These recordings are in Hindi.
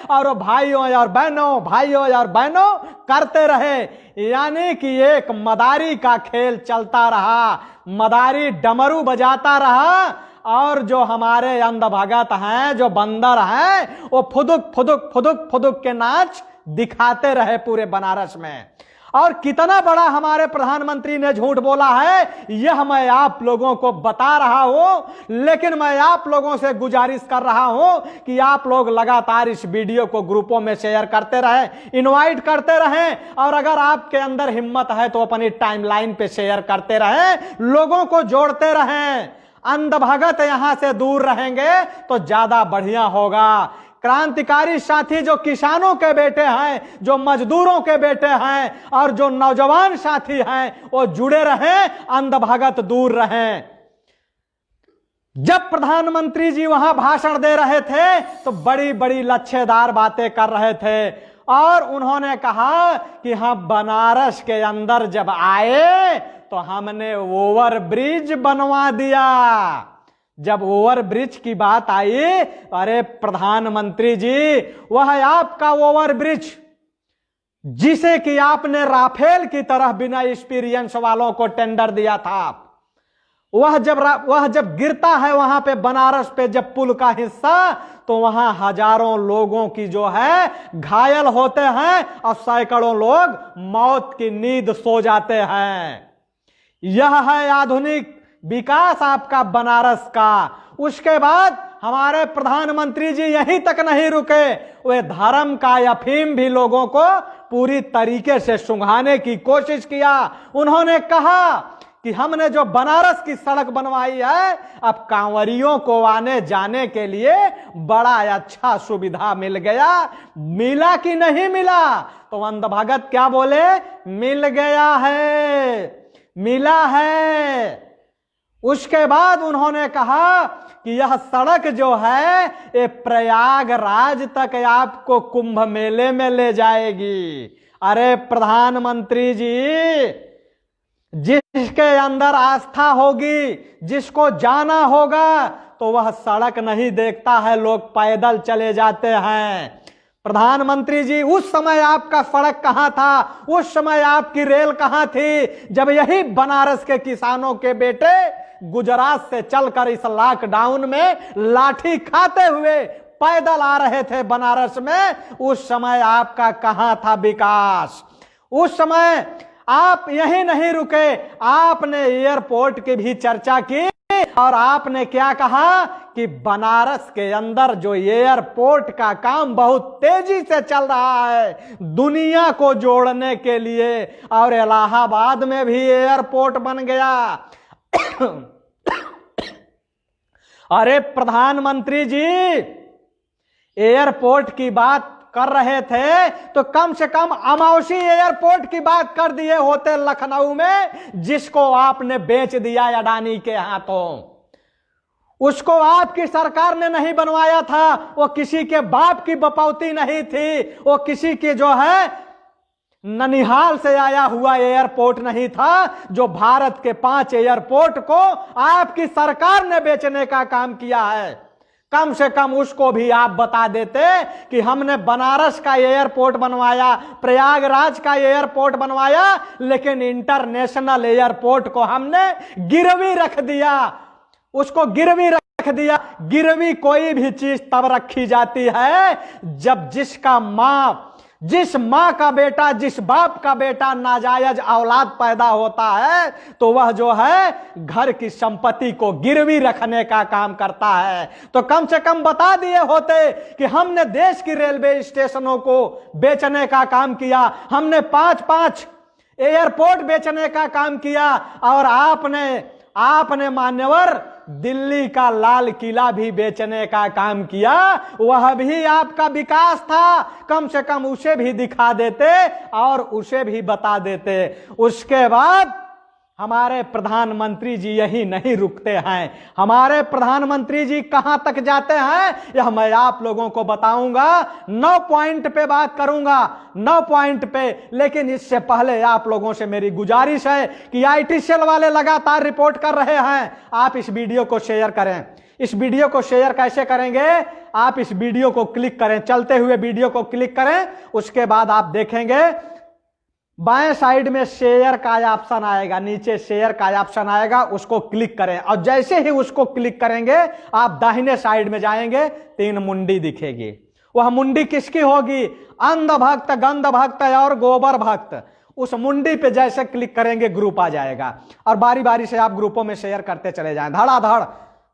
और वो भाइयों और बहनों करते रहे। यानी कि एक मदारी का खेल चलता रहा, मदारी डमरू बजाता रहा और जो हमारे अंधभगत हैं, जो बंदर हैं, वो फुदुक फुदुक फुदुक फुदुक के नाच दिखाते रहे पूरे बनारस में। और कितना बड़ा हमारे प्रधानमंत्री ने झूठ बोला है, यह मैं आप लोगों को बता रहा हूं। लेकिन मैं आप लोगों से गुजारिश कर रहा हूं कि आप लोग लगातार इस वीडियो को ग्रुपों में शेयर करते रहें, इनवाइट करते रहें, और अगर आपके अंदर हिम्मत है तो अपनी टाइमलाइन पे शेयर करते रहें, लोगों को जोड़ते रहें। अंधभगत यहां से दूर रहेंगे तो ज्यादा बढ़िया होगा। क्रांतिकारी साथी जो किसानों के बेटे हैं, जो मजदूरों के बेटे हैं और जो नौजवान साथी हैं, वो जुड़े रहें, अंधभगत दूर रहें। जब प्रधानमंत्री जी वहां भाषण दे रहे थे तो बड़ी बड़ी लच्छेदार बातें कर रहे थे और उन्होंने कहा कि हम बनारस के अंदर जब आए तो हमने ओवर ब्रिज बनवा दिया। जब ओवर ब्रिज की बात आई, अरे प्रधानमंत्री जी, वह आपका ओवर ब्रिज जिसे कि आपने राफेल की तरह बिना एक्सपीरियंस वालों को टेंडर दिया था, वह जब गिरता है वहां पे बनारस पे जब पुल का हिस्सा, तो वहां हजारों लोगों की जो है घायल होते हैं और सैकड़ों लोग मौत की नींद सो जाते हैं। यह है आधुनिक विकास आपका बनारस का। उसके बाद हमारे प्रधानमंत्री जी यहीं तक नहीं रुके, वे धर्म का अफीम भी लोगों को पूरी तरीके से सुंघाने की कोशिश किया। उन्होंने कहा कि हमने जो बनारस की सड़क बनवाई है, अब कांवरियों को आने जाने के लिए बड़ा अच्छा सुविधा मिल गया। मिला कि नहीं मिला? तो अंधभगत क्या बोले? मिल गया है, मिला है। उसके बाद उन्होंने कहा कि यह सड़क जो है ये प्रयागराज तक आपको कुंभ मेले में ले जाएगी। अरे प्रधानमंत्री जी, जिसके अंदर आस्था होगी, जिसको जाना होगा, तो वह सड़क नहीं देखता है, लोग पैदल चले जाते हैं। प्रधानमंत्री जी, उस समय आपका सड़क कहां था? उस समय आपकी रेल कहां थी जब यही बनारस के किसानों के बेटे गुजरात से चलकर इस लॉकडाउन में लाठी खाते हुए पैदल आ रहे थे बनारस में? उस समय आपका कहां था विकास? उस समय आप यही नहीं रुके, आपने एयरपोर्ट की भी चर्चा की और आपने क्या कहा कि बनारस के अंदर जो एयरपोर्ट का काम बहुत तेजी से चल रहा है दुनिया को जोड़ने के लिए, और इलाहाबाद में भी एयरपोर्ट बन गया। अरे प्रधानमंत्री जी, एयरपोर्ट की बात कर रहे थे तो कम से कम अमावसी एयरपोर्ट की बात कर दिए होते लखनऊ में, जिसको आपने बेच दिया अडानी के हाथों। उसको आपकी सरकार ने नहीं बनवाया था, वो किसी के बाप की बपौती नहीं थी, वो किसी की जो है ननिहाल से आया हुआ एयरपोर्ट नहीं था, जो भारत के 5 एयरपोर्ट को आपकी सरकार ने बेचने का काम किया है। कम से कम उसको भी आप बता देते कि हमने बनारस का एयरपोर्ट बनवाया, प्रयागराज का एयरपोर्ट बनवाया, लेकिन इंटरनेशनल एयरपोर्ट को हमने गिरवी रख दिया। उसको गिरवी रख दिया। गिरवी कोई भी चीज तब रखी जाती है जब जिस माँ का बेटा, जिस बाप का बेटा नाजायज औलाद पैदा होता है, तो वह जो है घर की संपत्ति को गिरवी रखने का काम करता है। तो कम से कम बता दिए होते कि हमने देश की रेलवे स्टेशनों को बेचने का काम किया, हमने 5-5 एयरपोर्ट बेचने का काम किया, और आपने मान्यवर दिल्ली का लाल किला भी बेचने का काम किया। वह भी आपका विकास था। कम से कम उसे भी दिखा देते और उसे भी बता देते। उसके बाद हमारे प्रधानमंत्री जी यही नहीं रुकते हैं। हमारे प्रधानमंत्री जी कहां तक जाते हैं यह मैं आप लोगों को बताऊंगा। 9 पॉइंट पे बात करूंगा, 9 पॉइंट पे। लेकिन इससे पहले आप लोगों से मेरी गुजारिश है कि आईटी सेल वाले लगातार रिपोर्ट कर रहे हैं, आप इस वीडियो को शेयर करें। इस वीडियो को शेयर कैसे करेंगे? आप इस वीडियो को क्लिक करें, चलते हुए वीडियो को क्लिक करें, उसके बाद आप देखेंगे बाएं साइड में शेयर का ऑप्शन आएगा, नीचे शेयर का ऑप्शन आएगा, उसको क्लिक करें और जैसे ही उसको क्लिक करेंगे आप दाहिने साइड में जाएंगे, 3 मुंडी दिखेगी। वह मुंडी किसकी होगी? अंध भक्त, गंध भक्त और गोबर भक्त। उस मुंडी पे जैसे क्लिक करेंगे ग्रुप आ जाएगा और बारी बारी से आप ग्रुपों में शेयर करते चले जाएं। धड़ाधड़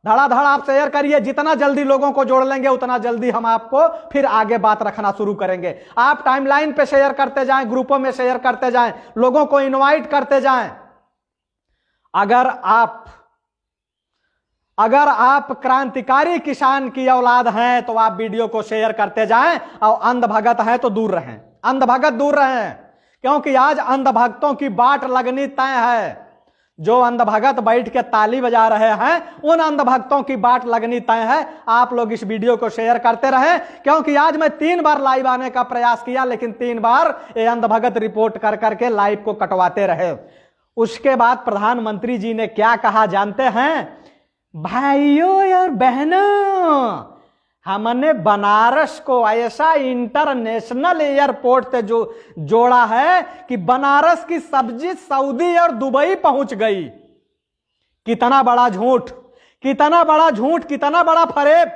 धड़ाधड़ आप शेयर करिए। जितना जल्दी लोगों को जोड़ लेंगे उतना जल्दी हम आपको फिर आगे बात रखना शुरू करेंगे। आप टाइमलाइन पे शेयर करते जाएं, ग्रुपों में शेयर करते जाएं, लोगों को इनवाइट करते जाएं। अगर आप क्रांतिकारी किसान की औलाद हैं तो आप वीडियो को शेयर करते जाएं और अंध भगत हैं तो दूर रहें, अंध भगत दूर रहें, क्योंकि आज अंध भक्तों की बाट लगनी तय है। जो अंध भगत बैठ के ताली बजा रहे हैं उन अंध भक्तों की बाट लगनी तय है। आप लोग इस वीडियो को शेयर करते रहें, क्योंकि आज मैं 3 बार लाइव आने का प्रयास किया लेकिन 3 बार ये अंध भगत रिपोर्ट कर करके लाइव को कटवाते रहे। उसके बाद प्रधानमंत्री जी ने क्या कहा जानते हैं? भाइयों और बहनों, हमने बनारस को ऐसा इंटरनेशनल एयरपोर्ट से जो जोड़ा है कि बनारस की सब्जी सऊदी और दुबई पहुंच गई। कितना बड़ा झूठ, कितना बड़ा झूठ, कितना बड़ा फरेब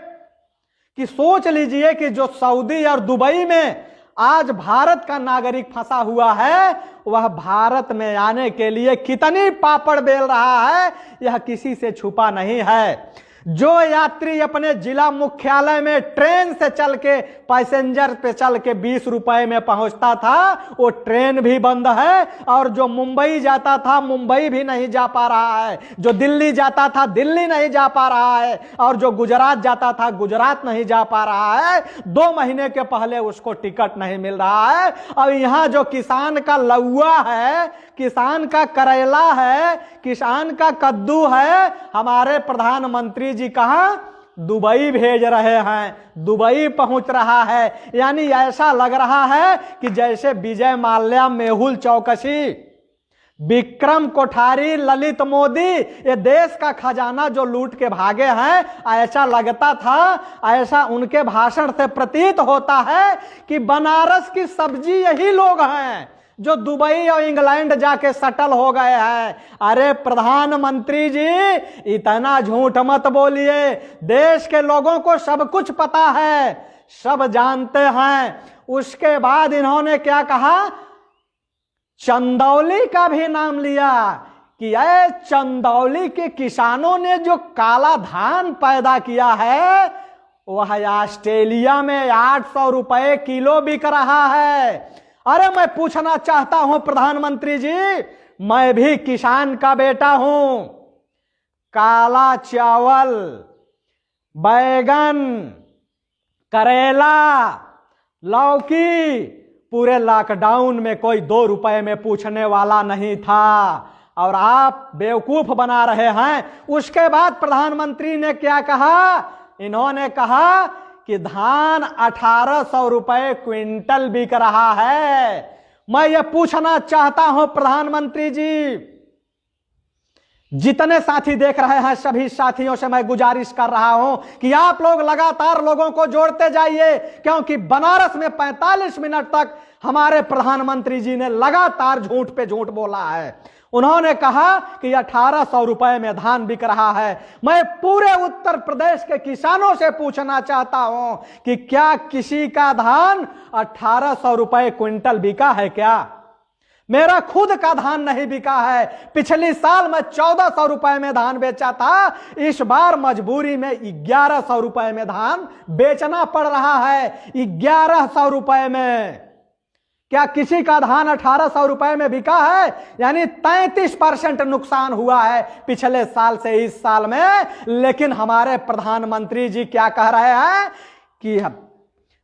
कि सोच लीजिए कि जो सऊदी और दुबई में आज भारत का नागरिक फंसा हुआ है वह भारत में आने के लिए कितनी पापड़ बेल रहा है, यह किसी से छुपा नहीं है। जो यात्री अपने जिला मुख्यालय में ट्रेन से चल के पैसेंजर पे चल के 20 रुपए में पहुंचता था वो ट्रेन भी बंद है, और जो मुंबई जाता था मुंबई भी नहीं जा पा रहा है, जो दिल्ली जाता था दिल्ली नहीं जा पा रहा है, और जो गुजरात जाता था गुजरात नहीं जा पा रहा है। 2 महीने के पहले उसको टिकट नहीं मिल रहा है। और यहाँ जो किसान का लौआ है, किसान का करेला है, किसान का कद्दू है, हमारे प्रधानमंत्री जी कहां? दुबई भेज रहे हैं, दुबई पहुंच रहा है। यानी ऐसा लग रहा है कि जैसे विजय माल्या, मेहुल चौकसी, विक्रम कोठारी, ललित मोदी ये देश का खजाना जो लूट के भागे हैं, ऐसा लगता था, ऐसा उनके भाषण से प्रतीत होता है कि बनारस की सब्जी यही लोग हैं जो दुबई और इंग्लैंड जाके सेटल हो गए हैं। अरे प्रधानमंत्री जी, इतना झूठ मत बोलिए। देश के लोगों को सब कुछ पता है, सब जानते हैं। उसके बाद इन्होंने क्या कहा? चंदौली का भी नाम लिया कि ये चंदौली के किसानों ने जो काला धान पैदा किया है वह ऑस्ट्रेलिया में 800 रुपए किलो बिक रहा है। अरे मैं पूछना चाहता हूं प्रधानमंत्री जी, मैं भी किसान का बेटा हूं। काला चावल, बैगन, करेला, लौकी पूरे लॉकडाउन में कोई 2 रुपए में पूछने वाला नहीं था, और आप बेवकूफ बना रहे हैं। उसके बाद प्रधानमंत्री ने क्या कहा? इन्होंने कहा कि धान 1800 रुपए क्विंटल बिक रहा है। मैं ये पूछना चाहता हूं प्रधानमंत्री जी, जितने साथी देख रहे हैं सभी साथियों से मैं गुजारिश कर रहा हूं कि आप लोग लगातार लोगों को जोड़ते जाइए, क्योंकि बनारस में 45 मिनट तक हमारे प्रधानमंत्री जी ने लगातार झूठ पे झूठ बोला है। उन्होंने कहा कि 1800 रुपए में धान बिक रहा है। मैं पूरे उत्तर प्रदेश के किसानों से पूछना चाहता हूं कि क्या किसी का धान 1800 रुपए क्विंटल बिका है क्या? मेरा खुद का धान नहीं बिका है। पिछली साल मैं 1400 रुपए में धान बेचा था, इस बार मजबूरी में 1100 रुपए में धान बेचना पड़ रहा है। 1100 रुपए में क्या किसी का धान 1800 रुपए में बिका है? यानी 33% नुकसान हुआ है पिछले साल से इस साल में। लेकिन हमारे प्रधानमंत्री जी क्या कह रहे हैं कि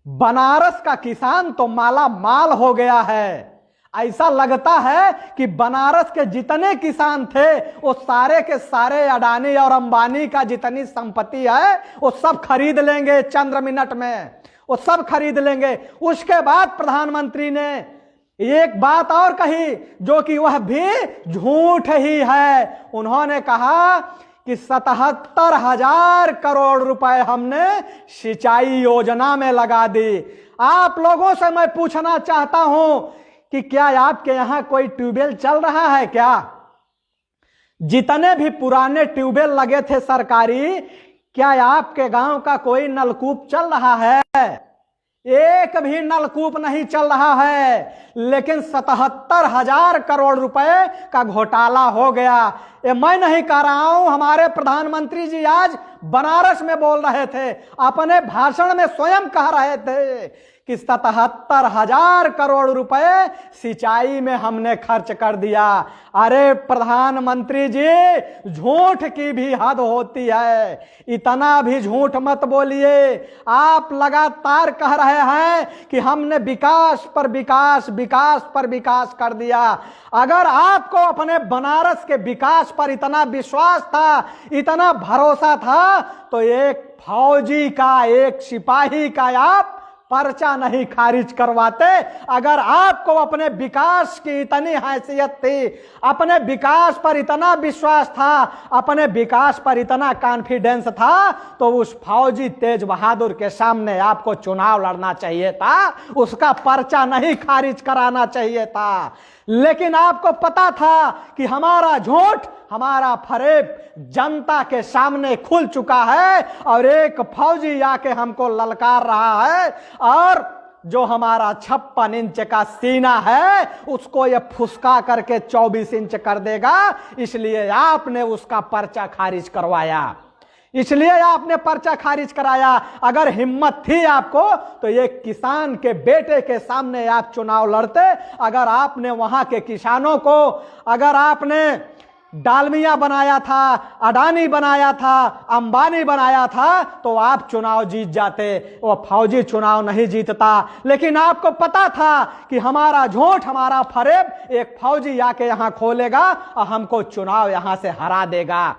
बनारस का किसान तो माला माल हो गया है। ऐसा लगता है कि बनारस के जितने किसान थे वो सारे के सारे अडानी और अंबानी का जितनी संपत्ति है वो सब खरीद लेंगे चंद्र मिनट में, वो सब खरीद लेंगे। उसके बाद प्रधानमंत्री ने एक बात और कही जो कि वह भी झूठ ही है। उन्होंने कहा कि 77,000 करोड़ रुपए हमने सिंचाई योजना में लगा दी। आप लोगों से मैं पूछना चाहता हूं कि क्या आपके यहां कोई ट्यूबवेल चल रहा है क्या? जितने भी पुराने ट्यूबवेल लगे थे सरकारी, क्या आपके गांव का कोई नलकूप चल रहा है? एक भी नलकूप नहीं चल रहा है। लेकिन 77,000 करोड़ रुपए का घोटाला हो गया। ये मैं नहीं कह रहा हूं, हमारे प्रधानमंत्री जी आज बनारस में बोल रहे थे, अपने भाषण में स्वयं कह रहे थे कि 77,000 करोड़ रुपए सिंचाई में हमने खर्च कर दिया। अरे प्रधानमंत्री जी, झूठ की भी हद होती है, इतना भी झूठ मत बोलिए। आप लगातार कह रहे हैं कि हमने विकास पर विकास, विकास पर विकास कर दिया। अगर आपको अपने बनारस के विकास पर इतना विश्वास था, इतना भरोसा था, तो एक फौजी का, एक सिपाही का आप पर्चा नहीं खारिज करवाते। अगर आपको अपने विकास की इतनी हैसियत थी, अपने विकास पर इतना विश्वास था, अपने विकास पर इतना कॉन्फिडेंस था, तो उस फौजी तेज बहादुर के सामने आपको चुनाव लड़ना चाहिए था, उसका पर्चा नहीं खारिज कराना चाहिए था। लेकिन आपको पता था कि हमारा झूठ, हमारा फरेब जनता के सामने खुल चुका है और एक फौजी आके हमको ललकार रहा है, और जो हमारा 56 इंच का सीना है उसको ये फुसका करके 24 इंच कर देगा। इसलिए आपने उसका पर्चा खारिज करवाया, इसलिए आपने पर्चा खारिज कराया। अगर हिम्मत थी आपको तो ये किसान के बेटे के सामने आप चुनाव लड़ते। अगर आपने वहां के किसानों को, अगर आपने डालमिया बनाया था, अडानी बनाया था, अंबानी बनाया था, तो आप चुनाव जीत जाते। वो फौजी चुनाव नहीं जीतता। लेकिन आपको पता था कि हमारा झूठ, हमारा फरेब एक फौजी आके यहां खोलेगा और हमको चुनाव यहां से हरा देगा।